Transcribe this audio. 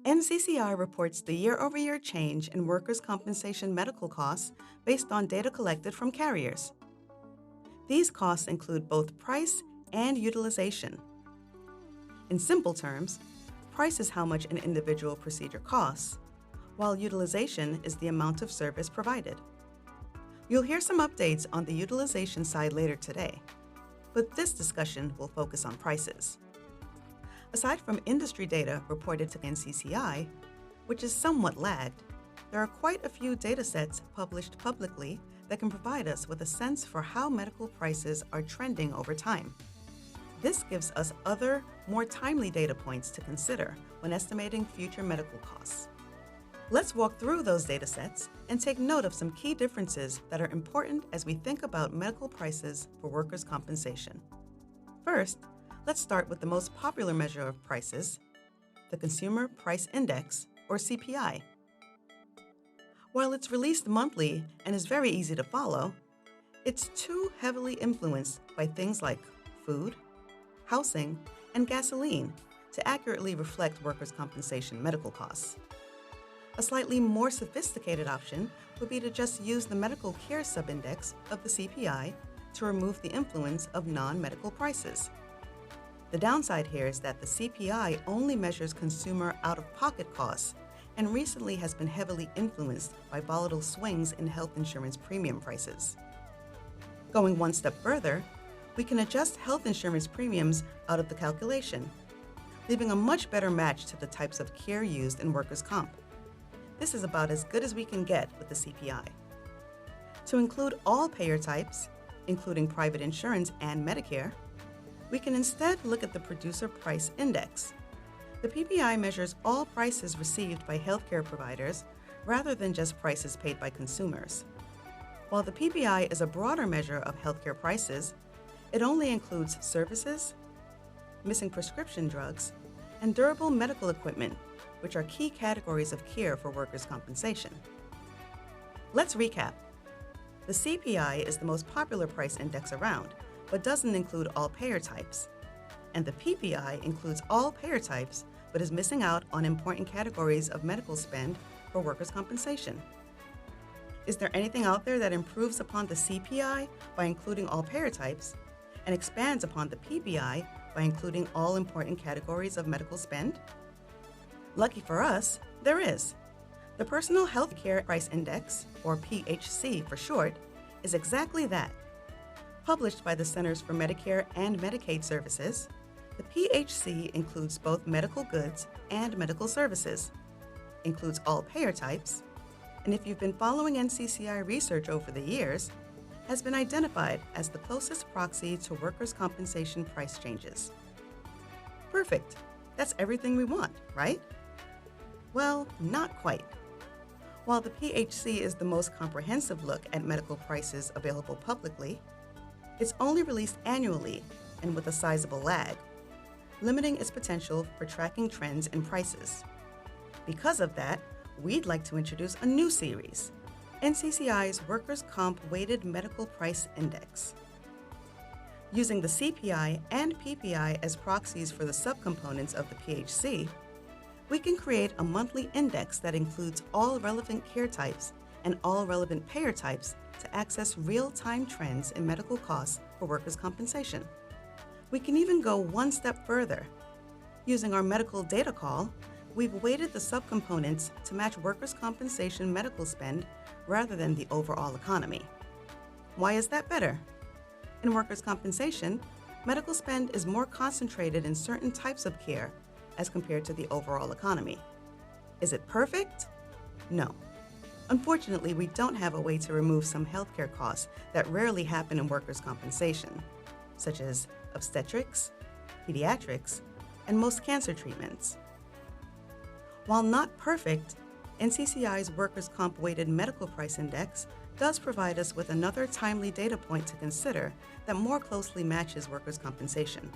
NCCI reports the year-over-year change in workers' compensation medical costs based on data collected from carriers. These costs include both price and utilization. In simple terms, price is how much an individual procedure costs, while utilization is the amount of service provided. You'll hear some updates on the utilization side later today, but this discussion will focus on prices. Aside from industry data reported to NCCI, which is somewhat lagged, there are quite a few data sets published publicly that can provide us with a sense for how medical prices are trending over time. This gives us other, more timely data points to consider when estimating future medical costs. Let's walk through those data sets and take note of some key differences that are important as we think about medical prices for workers' compensation. First, let's start with the most popular measure of prices, the Consumer Price Index, or CPI. While it's released monthly and is very easy to follow, it's too heavily influenced by things like food, housing, and gasoline to accurately reflect workers' compensation medical costs. A slightly more sophisticated option would be to just use the medical care subindex of the CPI to remove the influence of non-medical prices. The downside here is that the CPI only measures consumer out-of-pocket costs and recently has been heavily influenced by volatile swings in health insurance premium prices. Going one step further, we can adjust health insurance premiums out of the calculation, leaving a much better match to the types of care used in workers' comp. This is about as good as we can get with the CPI. To include all payer types, including private insurance and Medicare, we can instead look at the Producer Price Index. The PPI measures all prices received by healthcare providers rather than just prices paid by consumers. While the PPI is a broader measure of healthcare prices, it only includes services, missing prescription drugs, and durable medical equipment, which are key categories of care for workers' compensation. Let's recap. The CPI is the most popular price index around, but doesn't include all payer types. And the PPI includes all payer types, but is missing out on important categories of medical spend for workers' compensation. Is there anything out there that improves upon the CPI by including all payer types and expands upon the PPI by including all important categories of medical spend? Lucky for us, there is. The Personal Health Care Price Index, or PHC for short, is exactly that. Published by the Centers for Medicare and Medicaid Services, the PHC includes both medical goods and medical services, includes all payer types, and if you've been following NCCI research over the years, has been identified as the closest proxy to workers' compensation price changes. Perfect. That's everything we want, right? Well, not quite. While the PHC is the most comprehensive look at medical prices available publicly, it's only released annually and with a sizable lag, limiting its potential for tracking trends in prices. Because of that, we'd like to introduce a new series, NCCI's Workers' Comp Weighted Medical Price Index. Using the CPI and PPI as proxies for the subcomponents of the PHC, we can create a monthly index that includes all relevant care types and all relevant payer types to access real-time trends in medical costs for workers' compensation. We can even go one step further. Using our medical data call, we've weighted the subcomponents to match workers' compensation medical spend rather than the overall economy. Why is that better? In workers' compensation, medical spend is more concentrated in certain types of care as compared to the overall economy. Is it perfect? No. Unfortunately, we don't have a way to remove some healthcare costs that rarely happen in workers' compensation, such as obstetrics, pediatrics, and most cancer treatments. While not perfect, NCCI's Workers' Comp Weighted Medical Price Index does provide us with another timely data point to consider that more closely matches workers' compensation.